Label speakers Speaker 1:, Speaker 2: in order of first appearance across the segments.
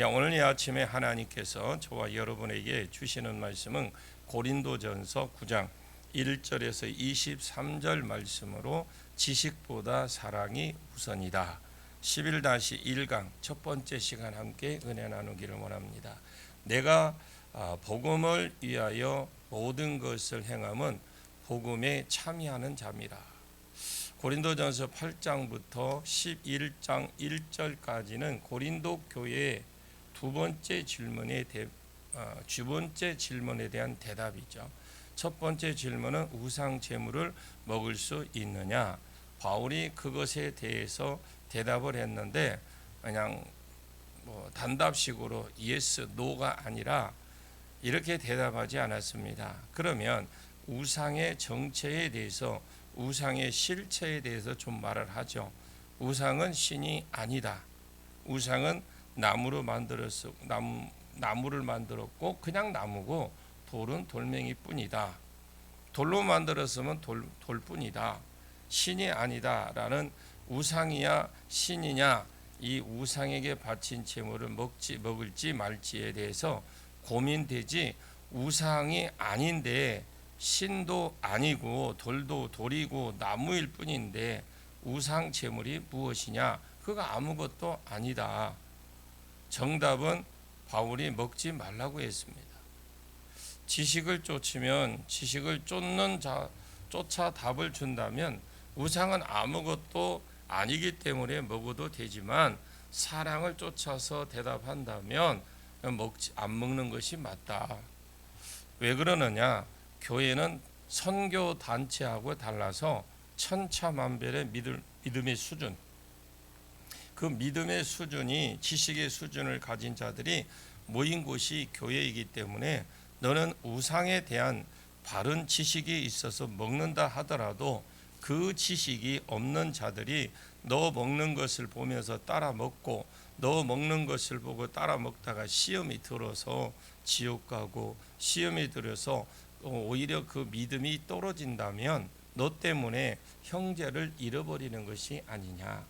Speaker 1: 오늘 이 아침에 하나님께서 저와 여러분에게 주시는 말씀은 고린도전서 9장 1절에서 23절 말씀으로 지식보다 사랑이 우선이다. 11-1강 첫 번째 시간 함께 은혜 나누기를 원합니다. 내가 복음을 위하여 모든 것을 행함은 복음에 참여하는 자미라. 고린도전서 8장부터 11장 1절까지는 고린도 교회의 두 번째 질문에 대한 대답이죠. 첫 번째 질문은 우상 제물을 먹을 수 있느냐. 바울이 그것에 대해서 대답을 했는데 그냥 단답식으로 yes, no가 아니라 이렇게 대답하지 않았습니다. 그러면 우상의 정체에 대해서, 우상의 실체에 대해서 좀 말을 하죠. 우상은 신이 아니다. 우상은 나무를 만들었고 그냥 나무고 돌은 돌멩이 뿐이다. 돌로 만들었으면 돌뿐이다. 신이 아니다라는, 우상이야 신이냐, 이 우상에게 바친 제물을 먹을지 말지에 대해서 고민되지, 우상이 아닌데 신도 아니고 돌도 돌이고 나무일 뿐인데 우상 제물이 무엇이냐? 그거 아무것도 아니다. 정답은 바울이 먹지 말라고 했습니다. 지식을 쫓아 답을 준다면 우상은 아무것도 아니기 때문에 먹어도 되지만 사랑을 쫓아서 대답한다면 안 먹는 것이 맞다. 왜 그러느냐? 교회는 선교 단체하고 달라서 천차만별의 믿음의 수준, 그 믿음의 수준이 지식의 수준을 가진 자들이 모인 곳이 교회이기 때문에 너는 우상에 대한 바른 지식이 있어서 먹는다 하더라도 그 지식이 없는 자들이 너 먹는 것을 보면서 따라 먹고, 너 먹는 것을 보고 따라 먹다가 시험이 들어서 지옥 가고, 시험이 들어서 오히려 그 믿음이 떨어진다면 너 때문에 형제를 잃어버리는 것이 아니냐.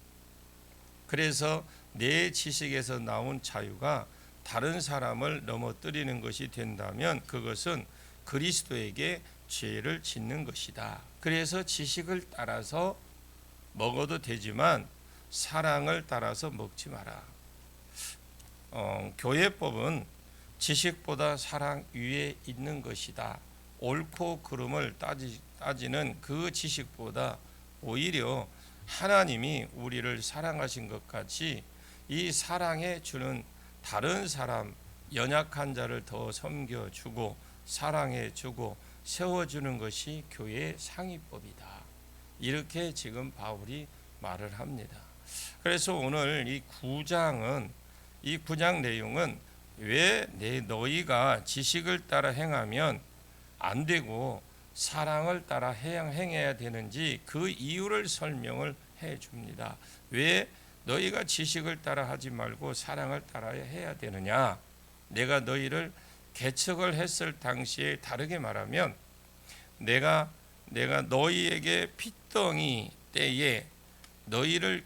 Speaker 1: 그래서 내 지식에서 나온 자유가 다른 사람을 넘어뜨리는 것이 된다면 그것은 그리스도에게 죄를 짓는 것이다. 그래서 지식을 따라서 먹어도 되지만 사랑을 따라서 먹지 마라. 교회법은 지식보다 사랑 위에 있는 것이다. 옳고 그름을 따지는 그 지식보다 오히려 하나님이 우리를 사랑하신 것 같이 이 사랑해 주는 다른 사람, 연약한 자를 더 섬겨주고 사랑해 주고 세워주는 것이 교회의 상위법이다. 이렇게 지금 바울이 말을 합니다. 그래서 오늘 이 9장 내용은 왜 너희가 지식을 따라 행하면 안 되고 사랑을 따라 행해야 되는지 그 이유를 설명을 해 줍니다. 왜 너희가 지식을 따라 하지 말고 사랑을 따라 해야 되느냐? 내가 너희를 개척을 했을 당시에, 다르게 말하면 내가 너희에게 핏덩이 때에 너희를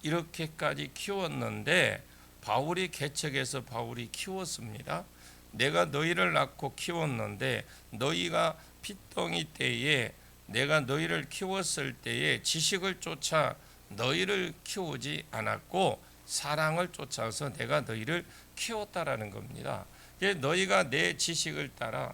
Speaker 1: 이렇게까지 키웠는데, 바울이 개척해서 바울이 키웠습니다. 내가 너희를 낳고 키웠는데 너희가 핏덩이 때에, 내가 너희를 키웠을 때에 지식을 쫓아 너희를 키우지 않았고 사랑을 쫓아서 내가 너희를 키웠다라는 겁니다. 너희가 내 지식을 따라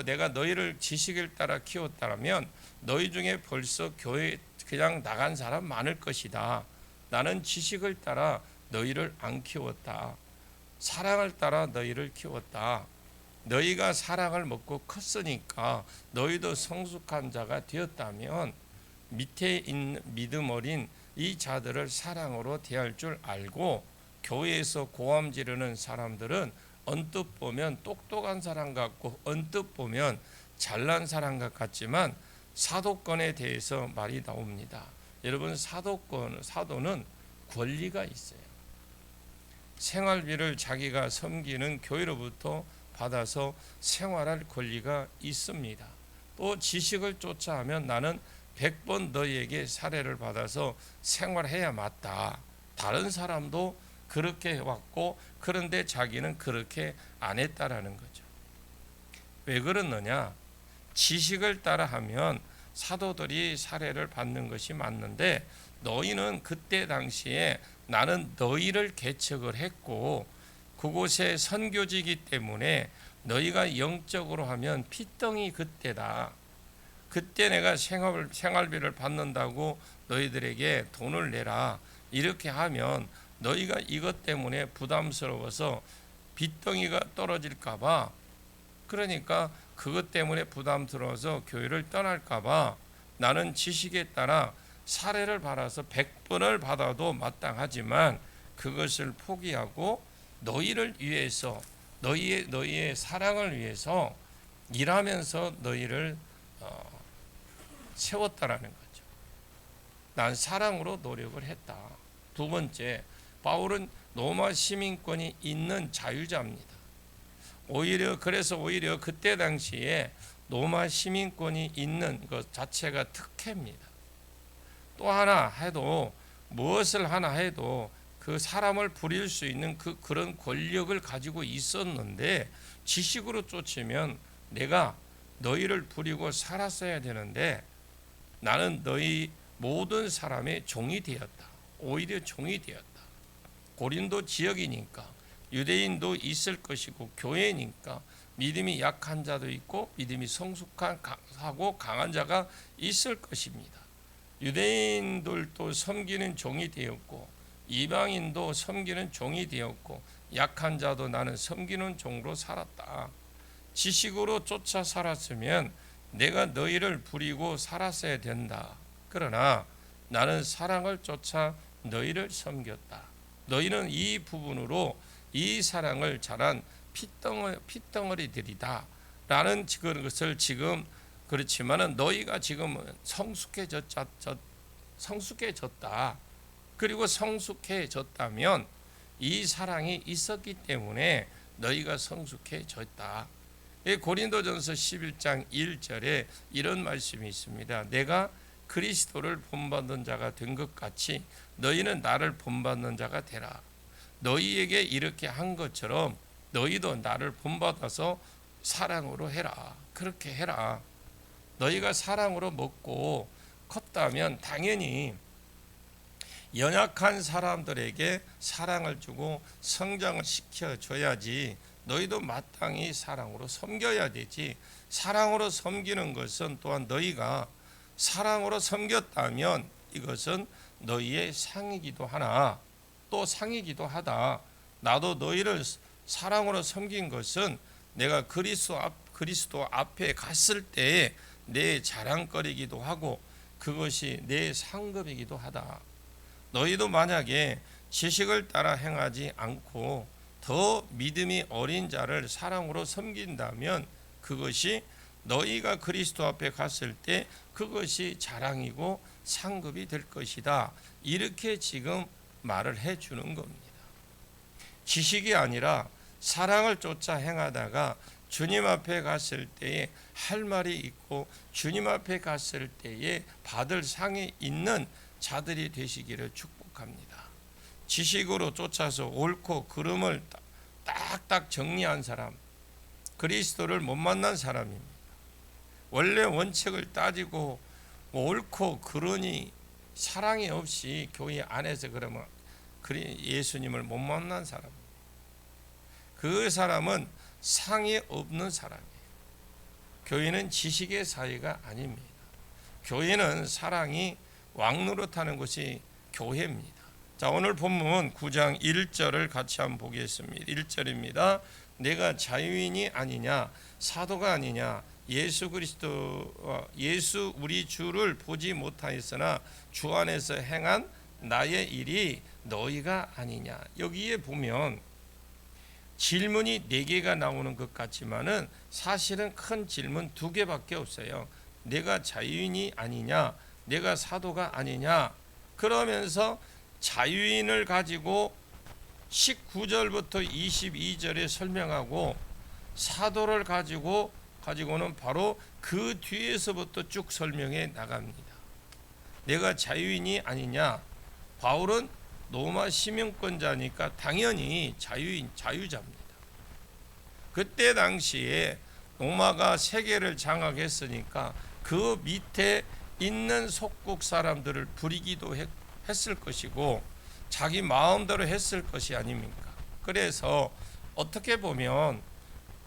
Speaker 1: 내가 너희를 지식을 따라 키웠다면 너희 중에 벌써 교회 그냥 나간 사람 많을 것이다. 나는 지식을 따라 너희를 안 키웠다. 사랑을 따라 너희를 키웠다. 너희가 사랑을 먹고 컸으니까 너희도 성숙한 자가 되었다면 밑에 있는 믿음 어린 이 자들을 사랑으로 대할 줄 알고, 교회에서 고함 지르는 사람들은 언뜻 보면 똑똑한 사람 같고 언뜻 보면 잘난 사람 같지만 사도권에 대해서 말이 나옵니다. 여러분, 사도는 권리가 있어요. 생활비를 자기가 섬기는 교회로부터 받아서 생활할 권리가 있습니다. 또 지식을 쫓아 하면 나는 100번 너희에게 사례를 받아서 생활해야 맞다. 다른 사람도 그렇게 해왔고, 그런데 자기는 그렇게 안 했다라는 거죠. 왜 그러느냐? 지식을 따라하면 사도들이 살해를 받는 것이 맞는데, 너희는 그때 당시에 나는 너희를 개척을 했고 그곳에 선교지이기 때문에 너희가 영적으로 하면 핏덩이 그때다. 그때 내가 생활비를 받는다고 너희들에게 돈을 내라. 이렇게 하면 너희가 이것 때문에 부담스러워서 빚덩이가 떨어질까봐, 그러니까 그것 때문에 부담스러워서 교회를 떠날까봐 나는 지식에 따라 사례를 받아서 100번을 받아도 마땅하지만 그것을 포기하고 너희를 위해서, 너희의 사랑을 위해서 일하면서 너희를 세웠다라는 거죠. 난 사랑으로 노력을 했다. 두 번째, 바울은 로마 시민권이 있는 자유자입니다. 그래서 오히려 그때 당시에 로마 시민권이 있는 것 자체가 특혜입니다. 또 하나 해도, 무엇을 하나 해도 그 사람을 부릴 수 있는 그런 권력을 가지고 있었는데, 지식으로 쫓으면 내가 너희를 부리고 살았어야 되는데 나는 너희 모든 사람의 종이 되었다. 오히려 종이 되었다. 고린도 지역이니까 유대인도 있을 것이고 교회니까 믿음이 약한 자도 있고 믿음이 성숙하고 강한 자가 있을 것입니다. 유대인들도 섬기는 종이 되었고 이방인도 섬기는 종이 되었고 약한 자도 나는 섬기는 종으로 살았다. 지식으로 쫓아 살았으면 내가 너희를 부리고 살았어야 된다. 그러나 나는 사랑을 쫓아 너희를 섬겼다. 너희는 이 부분으로 이 사랑을 잘한 핏덩어리들이다 라는 것을 지금, 그렇지만은 너희가 지금 성숙해졌다. 그리고 성숙해졌다면 이 사랑이 있었기 때문에 너희가 성숙해졌다. 고린도전서 11장 1절에 이런 말씀이 있습니다. 내가 그리스도를 본받는 자가 된 것 같이 너희는 나를 본받는 자가 되라. 너희에게 이렇게 한 것처럼 너희도 나를 본받아서 사랑으로 해라. 그렇게 해라. 너희가 사랑으로 먹고 컸다면 당연히 연약한 사람들에게 사랑을 주고 성장을 시켜줘야지. 너희도 마땅히 사랑으로 섬겨야 되지. 사랑으로 섬기는 것은 또한 너희가 사랑으로 섬겼다면 이것은 너희의 상이기도 하나 또 상이기도 하다. 나도 너희를 사랑으로 섬긴 것은 내가 그리스도 앞에 갔을 때에 내 자랑거리기도 하고 그것이 내 상급이기도 하다. 너희도 만약에 지식을 따라 행하지 않고 더 믿음이 어린 자를 사랑으로 섬긴다면 그것이 너희가 그리스도 앞에 갔을 때 그것이 자랑이고 상급이 될 것이다. 이렇게 지금 말을 해주는 겁니다. 지식이 아니라 사랑을 쫓아 행하다가 주님 앞에 갔을 때에 할 말이 있고 주님 앞에 갔을 때에 받을 상이 있는 자들이 되시기를 축복합니다. 지식으로 쫓아서 옳고 그름을 딱딱 정리한 사람, 그리스도를 못 만난 사람입니다. 원래 원칙을 따지고 옳고 그러니 사랑이 없이 교회 안에서 그러면 예수님을 못 만난 사람, 그 사람은 상이 없는 사람이에요. 교회는 지식의 사회가 아닙니다. 교회는 사랑이 왕노릇하는 것이 교회입니다. 자, 오늘 본문 9장 1절을 같이 한번 보겠습니다. 1절입니다. 내가 자유인이 아니냐, 사도가 아니냐, 예수 우리 주를 보지 못하였으나 주 안에서 행한 나의 일이 너희가 아니냐. 여기에 보면 질문이 4개가 나오는 것 같지만은 사실은 큰 질문 2개밖에 없어요. 내가 자유인이 아니냐, 내가 사도가 아니냐. 그러면서 자유인을 가지고 19절부터 22절에 설명하고 사도를 가지고는 바로 그 뒤에서부터 쭉 설명해 나갑니다. 내가 자유인이 아니냐. 바울은 로마 시민권자니까 당연히 자유자입니다. 그때 당시에 로마가 세계를 장악했으니까 그 밑에 있는 속국 사람들을 부리기도 했을 것이고 자기 마음대로 했을 것이 아닙니까? 그래서 어떻게 보면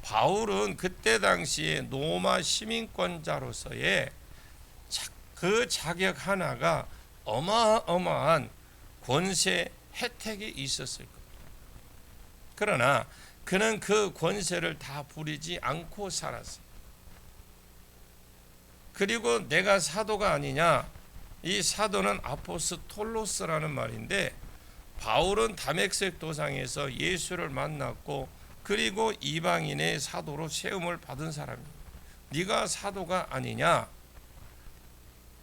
Speaker 1: 바울은 그때 당시에 로마 시민권자로서의 그 자격 하나가 어마어마한 권세 혜택이 있었을 겁니다. 그러나 그는 그 권세를 다 부리지 않고 살았어요. 그리고 내가 사도가 아니냐? 이 사도는 아포스톨로스라는 말인데 바울은 다메섹 도상에서 예수를 만났고 그리고 이방인의 사도로 세움을 받은 사람입니다. 네가 사도가 아니냐?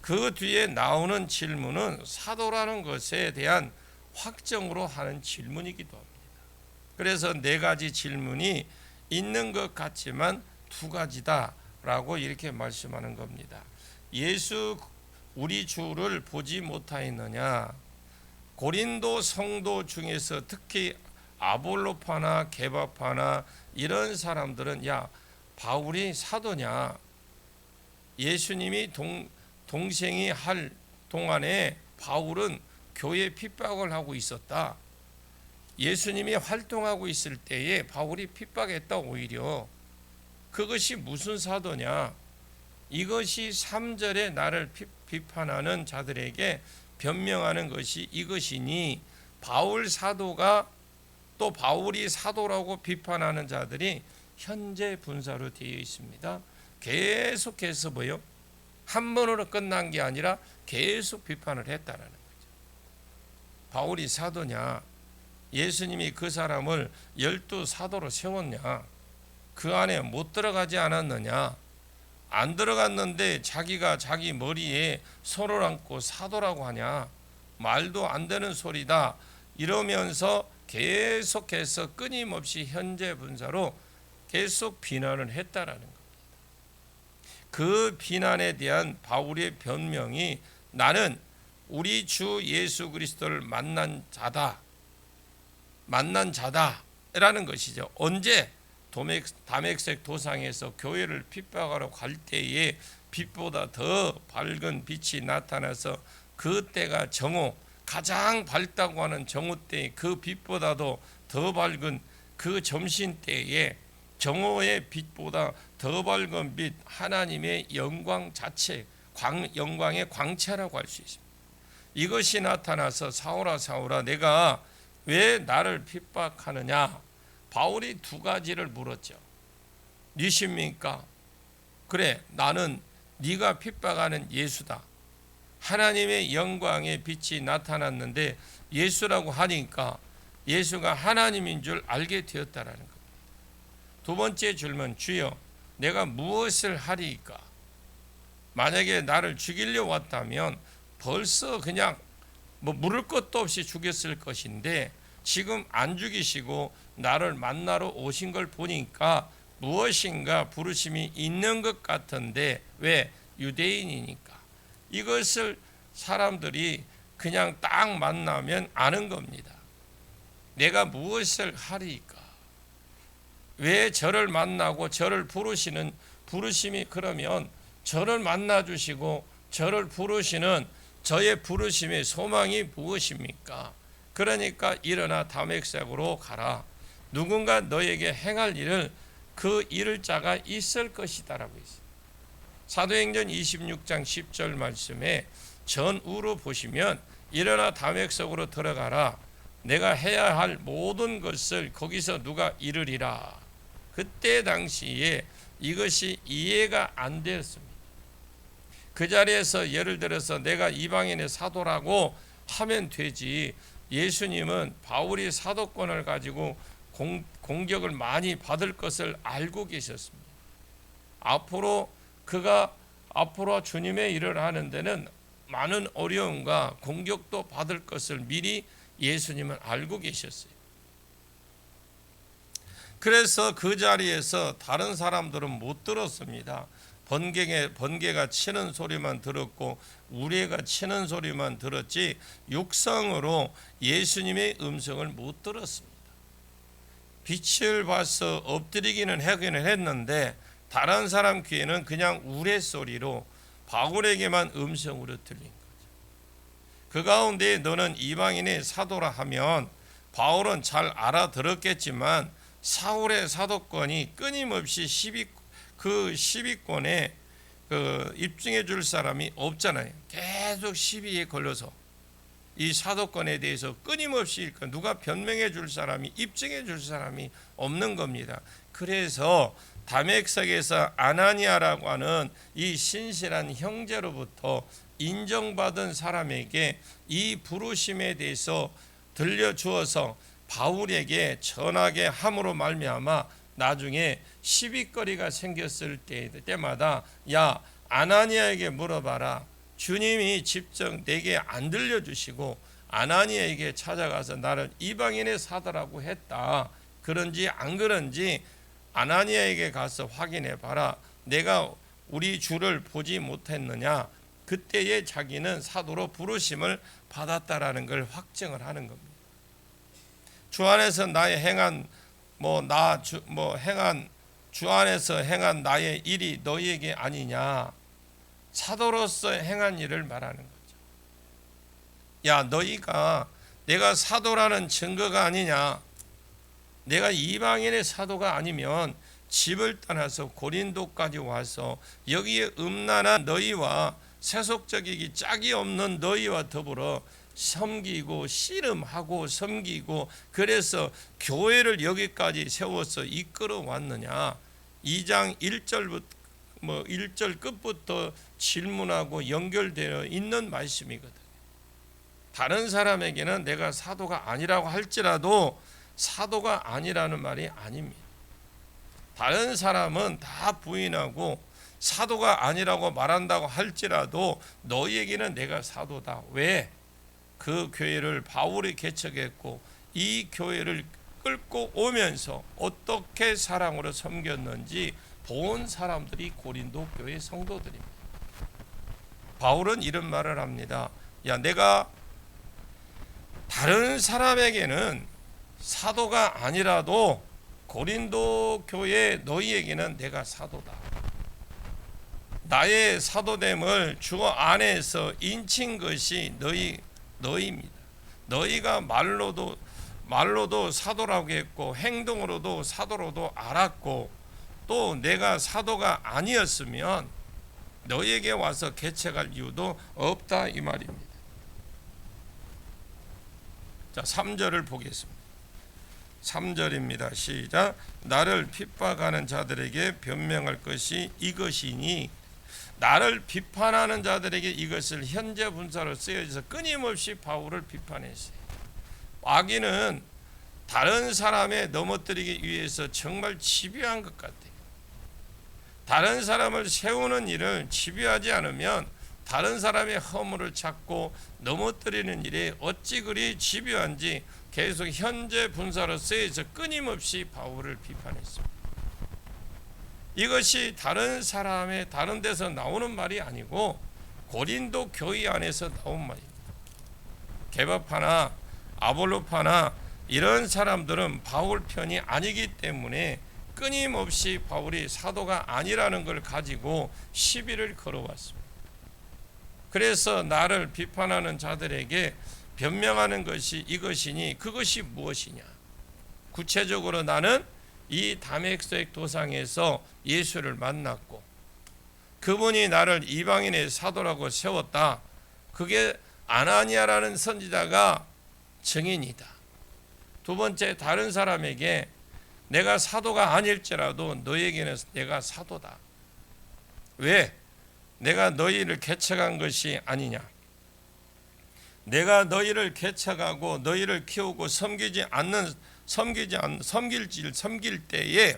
Speaker 1: 그 뒤에 나오는 질문은 사도라는 것에 대한 확정으로 하는 질문이기도 합니다. 그래서 네 가지 질문이 있는 것 같지만 두 가지다라고 이렇게 말씀하는 겁니다. 예수 우리 주를 보지 못하였느냐? 고린도 성도 중에서 특히 아볼로파나 게바파나 이런 사람들은 야 바울이 사도냐? 예수님이 동생이 할 동안에 바울은 교회 핍박을 하고 있었다. 예수님이 활동하고 있을 때에 바울이 핍박했다. 오히려 그것이 무슨 사도냐? 이것이 3절에 나를 비판하는 자들에게 변명하는 것이 이것이니 바울 사도가 또 바울이 사도라고 비판하는 자들이 현재 분사로 되어 있습니다. 계속해서 뭐요? 한 번으로 끝난 게 아니라 계속 비판을 했다라는 거죠. 바울이 사도냐? 예수님이 그 사람을 12사도로 세웠냐? 그 안에 못 들어가지 않았느냐? 안 들어갔는데 자기가 자기 머리에 손을 얹고 사도라고 하냐? 말도 안 되는 소리다. 이러면서 계속해서 끊임없이 현재 분사로 계속 비난을 했다라는 겁니다. 그 비난에 대한 바울의 변명이 나는 우리 주 예수 그리스도를 만난 자다라는 것이죠. 언제? 다메섹 도상에서 교회를 핍박하러 갈 때에 빛보다 더 밝은 빛이 나타나서 그 때가 정오, 가장 밝다고 하는 정오 때에 그 빛보다도 더 밝은 그 점심 때에 정오의 빛보다 더 밝은 빛, 하나님의 영광 자체, 영광의 광채라고 할 수 있습니다. 이것이 나타나서 사울아 사울아 내가 왜 나를 핍박하느냐? 바울이 두 가지를 물었죠. 니십니까? 그래, 나는 네가 핍박하는 예수다. 하나님의 영광의 빛이 나타났는데 예수라고 하니까 예수가 하나님인 줄 알게 되었다라는 겁니다. 두 번째 질문, 주여 내가 무엇을 하리이까? 만약에 나를 죽이려 왔다면 벌써 그냥 물을 것도 없이 죽였을 것인데 지금 안 죽이시고 나를 만나러 오신 걸 보니까 무엇인가 부르심이 있는 것 같은데 왜? 유대인이니까. 이것을 사람들이 그냥 딱 만나면 아는 겁니다. 내가 무엇을 하리이까? 왜 저를 만나고 저를 부르시는 부르심이 그러면 저를 만나 주시고 저를 부르시는 저의 부르심의 소망이 무엇입니까? 그러니까 일어나 다메섹으로 가라. 누군가 너에게 행할 일을 그 이룰 자가 있을 것이다라고 있어요. 사도행전 26장 10절 말씀에 전우로 보시면 일어나 다메섹으로 들어가라. 내가 해야 할 모든 것을 거기서 누가 이루리라. 그때 당시에 이것이 이해가 안 되었습니다. 그 자리에서 예를 들어서 내가 이방인의 사도라고 하면 되지. 예수님은 바울이 사도권을 가지고 공격을 많이 받을 것을 알고 계셨습니다. 앞으로 주님의 일을 하는 데는 많은 어려움과 공격도 받을 것을 미리 예수님은 알고 계셨어요. 그래서 그 자리에서 다른 사람들은 못 들었습니다. 번개가 치는 소리만 들었고 우레가 치는 소리만 들었지 육성으로 예수님의 음성을 못 들었습니다. 빛을 봐서 엎드리기는 하기는 했는데 다른 사람 귀에는 그냥 우레소리로 바울에게만 음성으로 들린 거죠. 그 가운데 너는 이방인의 사도라 하면 바울은 잘 알아들었겠지만 사울의 사도권이 끊임없이 그 시비권에 입증해 줄 사람이 없잖아요. 계속 시비에 걸려서 이 사도권에 대해서 끊임없이 누가 변명해 줄 사람이, 입증해 줄 사람이 없는 겁니다. 그래서 다메섹에서 아나니아라고 하는 이 신실한 형제로부터 인정받은 사람에게 이 부르심에 대해서 들려주어서 바울에게 전하게 함으로 말미암아 나중에 시비거리가 생겼을 때마다 야 아나니아에게 물어봐라. 주님이 직접 내게 안 들려주시고 아나니아에게 찾아가서 나를 이방인의 사도라고 했다. 그런지 안 그런지 아나니아에게 가서 확인해 봐라. 내가 우리 주를 보지 못했느냐. 그때에 자기는 사도로 부르심을 받았다라는 걸 확증을 하는 겁니다. 주 안에서 나의 행한 주 안에서 행한 나의 일이 너희에게 아니냐. 사도로서 행한 일을 말하는 거죠. 야 너희가 내가 사도라는 증거가 아니냐. 내가 이방인의 사도가 아니면 집을 떠나서 고린도까지 와서 여기에 음란한 너희와 세속적이기 짝이 없는 너희와 더불어 섬기고 씨름하고 섬기고 그래서 교회를 여기까지 세워서 이끌어 왔느냐. 2장 1절 끝부터 질문하고 연결되어 있는 말씀이거든요. 다른 사람에게는 내가 사도가 아니라고 할지라도 사도가 아니라는 말이 아닙니다. 다른 사람은 다 부인하고 사도가 아니라고 말한다고 할지라도 너희에게는 내가 사도다. 왜? 그 교회를 바울이 개척했고 이 교회를 끌고 오면서 어떻게 사랑으로 섬겼는지 본 사람들이 고린도 교회 성도들입니다. 바울은 이런 말을 합니다. 야 내가 다른 사람에게는 사도가 아니라도 고린도 교회 너희에게는 내가 사도다. 나의 사도됨을 주 안에서 인친 것이 너희입니다. 너희가 말로도 사도라고 했고 행동으로도 사도로도 알았고 또 내가 사도가 아니었으면 너희에게 와서 개척할 이유도 없다 이 말입니다. 자 3절을 보겠습니다. 3절입니다. 시작. 나를 핍박하는 자들에게 변명할 것이 이것이니 나를 비판하는 자들에게 이것을 현재 분사로 쓰여져서 끊임없이 바울을 비판했어요. 마귀는 다른 사람에 넘어뜨리기 위해서 정말 집요한 것 같아요. 다른 사람을 세우는 일을 집요하지 않으면 다른 사람의 허물을 찾고 넘어뜨리는 일에 어찌 그리 집요한지 계속 현재 분사로 쓰여서 끊임없이 바울을 비판했습니다. 이것이 다른 사람의 다른 데서 나오는 말이 아니고 고린도 교회 안에서 나온 말입니다. 게바파나 아볼로파나 이런 사람들은 바울 편이 아니기 때문에 끊임없이 바울이 사도가 아니라는 걸 가지고 시비를 걸어왔습니다. 그래서 나를 비판하는 자들에게 변명하는 것이 이것이니 그것이 무엇이냐. 구체적으로 나는 이 다메섹 도상에서 예수를 만났고 그분이 나를 이방인의 사도라고 세웠다. 그게 아나니아라는 선지자가 증인이다. 두 번째 다른 사람에게 내가 사도가 아닐지라도 너에게는 내가 사도다. 왜? 내가 너희를 개척한 것이 아니냐. 내가 너희를 개척하고 너희를 키우고 섬길 때에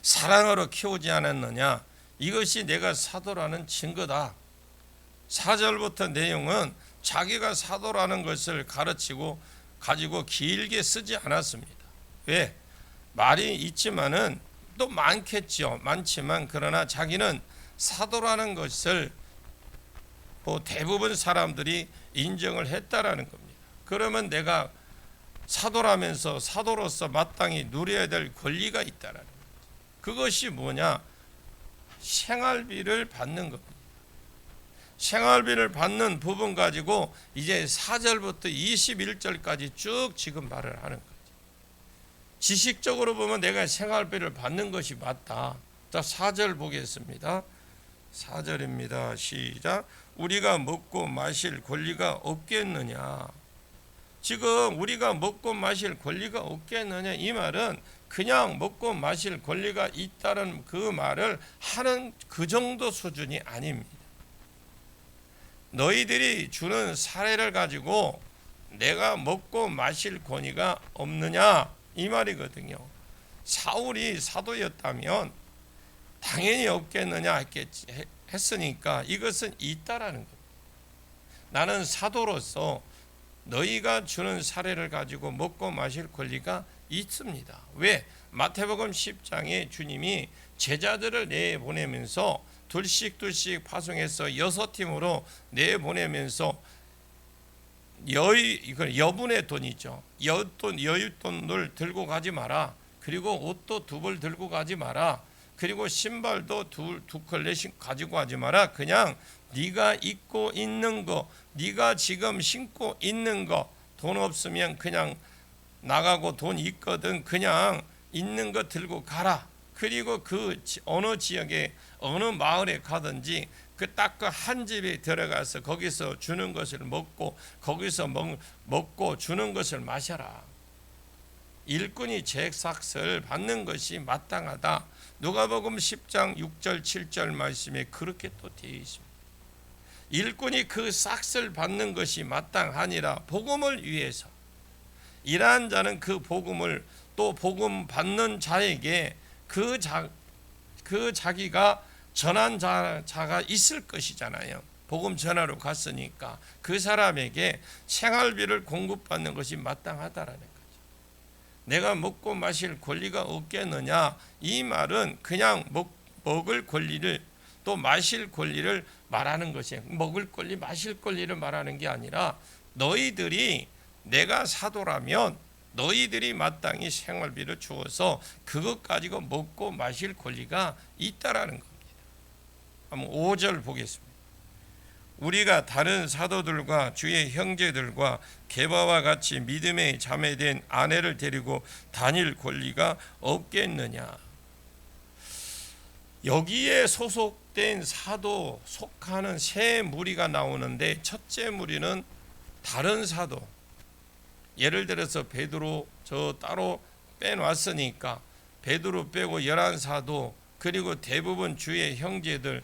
Speaker 1: 사랑으로 키우지 않았느냐. 이것이 내가 사도라는 증거다. 4절부터 내용은 자기가 사도라는 것을 가지고 길게 쓰지 않았습니다. 왜? 말이 있지만은 또 많겠죠. 많지만 그러나 자기는 사도라는 것을 대부분 사람들이 인정을 했다라는 겁니다. 그러면 내가 사도라면서 사도로서 마땅히 누려야 될 권리가 있다라는 거죠. 그것이 뭐냐? 생활비를 받는 겁니다. 생활비를 받는 부분 가지고 이제 4절부터 21절까지 쭉 지금 말을 하는 거죠. 지식적으로 보면 내가 생활비를 받는 것이 맞다. 자, 4절 보겠습니다. 4절입니다. 시작. 우리가 먹고 마실 권리가 없겠느냐? 지금 우리가 먹고 마실 권리가 없겠느냐? 이 말은 그냥 먹고 마실 권리가 있다는 그 말을 하는 그 정도 수준이 아닙니다. 너희들이 주는 사례를 가지고 내가 먹고 마실 권위가 없느냐? 이 말이거든요. 사울이 사도였다면 당연히 없겠느냐 했으니까 이것은 있다라는 겁니다. 나는 사도로서 너희가 주는 사례를 가지고 먹고 마실 권리가 있습니다. 왜? 마태복음 10장에 주님이 제자들을 내보내면서 둘씩 파송해서 6팀으로 내보내면서 여분의 돈이죠. 여윳돈을 들고 가지 마라. 그리고 옷도 2벌 들고 가지 마라. 그리고 신발도 두 컬레씩 가지고 가지 마라. 그냥 네가 입고 있는 거, 네가 지금 신고 있는 거, 돈 없으면 그냥 나가고 돈 있거든 그냥 있는 거 들고 가라. 그리고 그 어느 지역에 어느 마을에 가든지 그 딱 그 한 집에 들어가서 거기서 주는 것을 먹고 거기서 먹고 주는 것을 마셔라. 일꾼이 제 삭을 받는 것이 마땅하다. 누가복음 10장 6절 7절 말씀에 그렇게 또 되어 있습니다. 일꾼이 그 삭을 받는 것이 마땅하니라. 복음을 위해서 일하는 자는 그 복음을 또 복음 받는 자에게 그 자기가 전한 자가 있을 것이잖아요. 복음 전하러 갔으니까 그 사람에게 생활비를 공급받는 것이 마땅하다라는 거죠. 내가 먹고 마실 권리가 없겠느냐? 이 말은 그냥 먹을 권리를 또 마실 권리를 말하는 것이에요. 먹을 권리, 마실 권리를 말하는 게 아니라 너희들이 내가 사도라면 너희들이 마땅히 생활비를 주어서 그것 가지고 먹고 마실 권리가 있다라는 겁니다. 한번 5절 보겠습니다. 우리가 다른 사도들과 주의 형제들과 게바와 같이 믿음에 자매된 아내를 데리고 다닐 권리가 없겠느냐? 여기에 소속된 사도 속하는 세 무리가 나오는데 첫째 무리는 다른 사도. 예를 들어서 베드로 저 따로 빼놨으니까 베드로 빼고 11사도 그리고 대부분 주의 형제들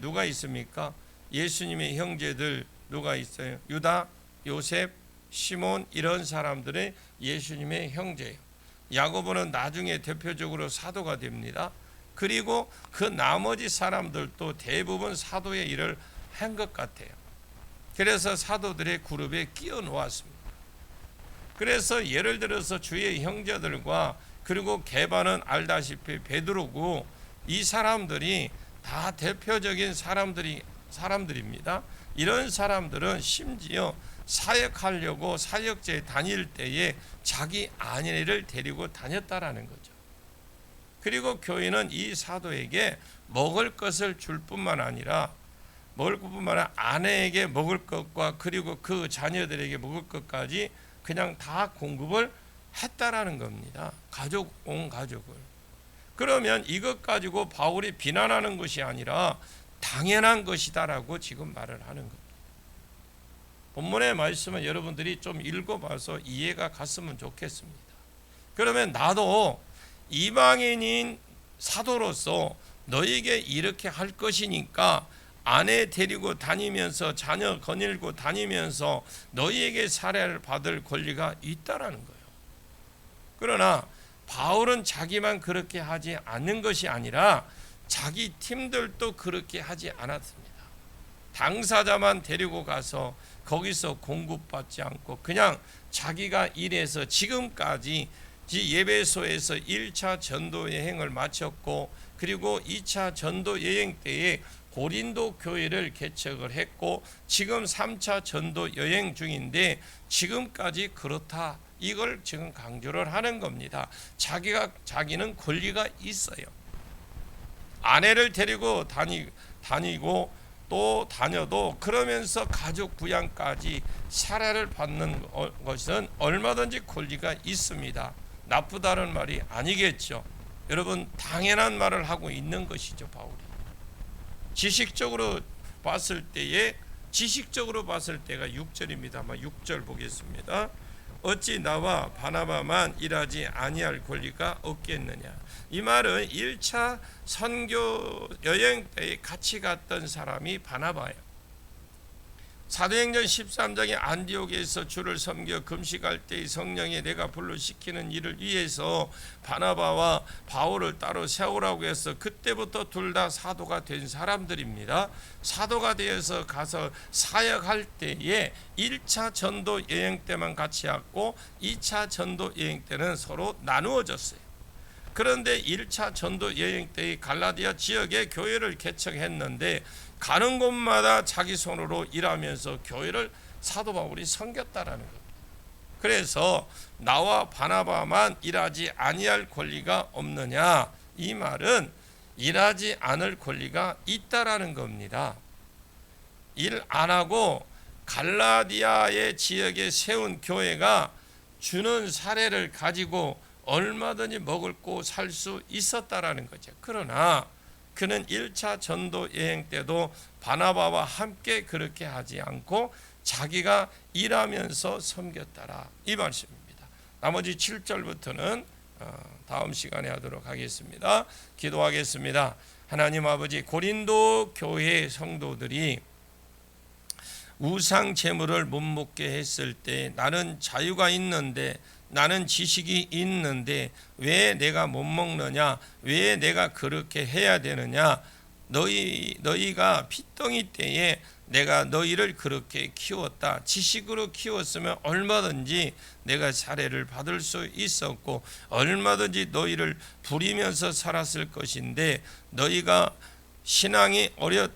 Speaker 1: 누가 있습니까? 예수님의 형제들 누가 있어요? 유다, 요셉, 시몬 이런 사람들의 예수님의 형제예요. 야고보는 나중에 대표적으로 사도가 됩니다. 그리고 그 나머지 사람들도 대부분 사도의 일을 한 것 같아요. 그래서 사도들의 그룹에 끼워 놓았습니다. 그래서 예를 들어서 주의 형제들과 그리고 게바는 알다시피 베드로고 이 사람들이 다 대표적인 사람들입니다. 이런 사람들은 심지어 사역하려고 사역제에 다닐 때에 자기 아내를 데리고 다녔다라는 거죠. 그리고 교회는 이 사도에게 먹을 것을 줄 뿐만 아니라 아내에게 먹을 것과 그리고 그 자녀들에게 먹을 것까지 그냥 다 공급을 했다라는 겁니다. 온 가족을. 그러면 이것 가지고 바울이 비난하는 것이 아니라 당연한 것이다라고 지금 말을 하는 겁니다. 본문의 말씀은 여러분들이 좀 읽어봐서 이해가 갔으면 좋겠습니다. 그러면 나도 이방인인 사도로서 너에게 이렇게 할 것이니까 아내 데리고 다니면서 자녀 거닐고 다니면서 너희에게 사례를 받을 권리가 있다라는 거예요. 그러나 바울은 자기만 그렇게 하지 않는 것이 아니라 자기 팀들도 그렇게 하지 않았습니다. 당사자만 데리고 가서 거기서 공급받지 않고 그냥 자기가 일해서 지금까지 예배소에서 1차 전도 여행을 마쳤고 그리고 2차 전도 여행 때에 고린도 교회를 개척을 했고 지금 3차 전도 여행 중인데 지금까지 그렇다. 이걸 지금 강조를 하는 겁니다. 자기는 권리가 있어요. 아내를 데리고 다니고 또 다녀도 그러면서 가족 부양까지 사례를 받는 것은 얼마든지 권리가 있습니다. 나쁘다는 말이 아니겠죠. 여러분 당연한 말을 하고 있는 것이죠. 바울이 지식적으로 봤을 때가 6절입니다. 6절 보겠습니다. 어찌 나와 바나바만 일하지 아니할 권리가 없겠느냐. 이 말은 1차 선교 여행 때 같이 갔던 사람이 바나바예요. 사도행전 13장의 안디옥에서 주를 섬겨 금식할 때의 성령이 내가 불러시키는 일을 위해서 바나바와 바울을 따로 세우라고 해서 그때부터 둘 다 사도가 된 사람들입니다. 사도가 되어서 가서 사역할 때에 1차 전도 여행 때만 같이 왔고 2차 전도 여행 때는 서로 나누어졌어요. 그런데 1차 전도 여행 때의 갈라디아 지역에 교회를 개척했는데 가는 곳마다 자기 손으로 일하면서 교회를 사도 바울이 섬겼다라는 겁니다. 그래서 나와 바나바만 일하지 아니할 권리가 없느냐, 이 말은 일하지 않을 권리가 있다라는 겁니다. 일 안 하고 갈라디아의 지역에 세운 교회가 주는 사례를 가지고 얼마든지 먹을 고 살 수 있었다라는 거죠. 그러나 그는 1차 전도 여행 때도 바나바와 함께 그렇게 하지 않고 자기가 일하면서 섬겼다라, 이 말씀입니다. 나머지 7절부터는 다음 시간에 하도록 하겠습니다. 기도하겠습니다. 하나님 아버지, 고린도 교회 성도들이 우상 제물을 못 먹게 했을 때 나는 자유가 있는데, 나는 지식이 있는데 왜 내가 못 먹느냐, 왜 내가 그렇게 해야 되느냐, 너희가 핏덩이 때에 내가 너희를 그렇게 키웠다. 지식으로 키웠으면 얼마든지 내가 사례를 받을 수 있었고 얼마든지 너희를 부리면서 살았을 것인데, 너희가 신앙이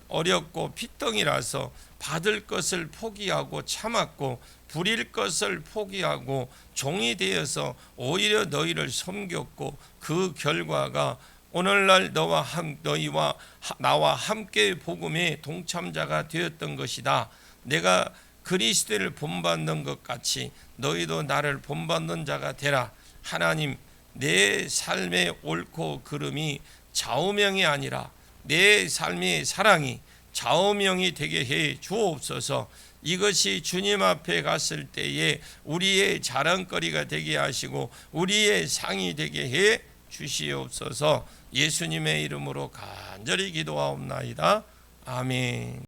Speaker 1: 어렵고 핏덩이라서 받을 것을 포기하고 참았고 부릴 것을 포기하고 종이 되어서 오히려 너희를 섬겼고 그 결과가 오늘날 너희와 나와 함께 복음의 동참자가 되었던 것이다. 내가 그리스도를 본받는 것 같이 너희도 나를 본받는 자가 되라. 하나님, 내 삶의 옳고 그름이 좌우명이 아니라 내 삶의 사랑이 좌우명이 되게 해 주옵소서. 이것이 주님 앞에 갔을 때에 우리의 자랑거리가 되게 하시고 우리의 상이 되게 해 주시옵소서. 예수님의 이름으로 간절히 기도하옵나이다. 아멘.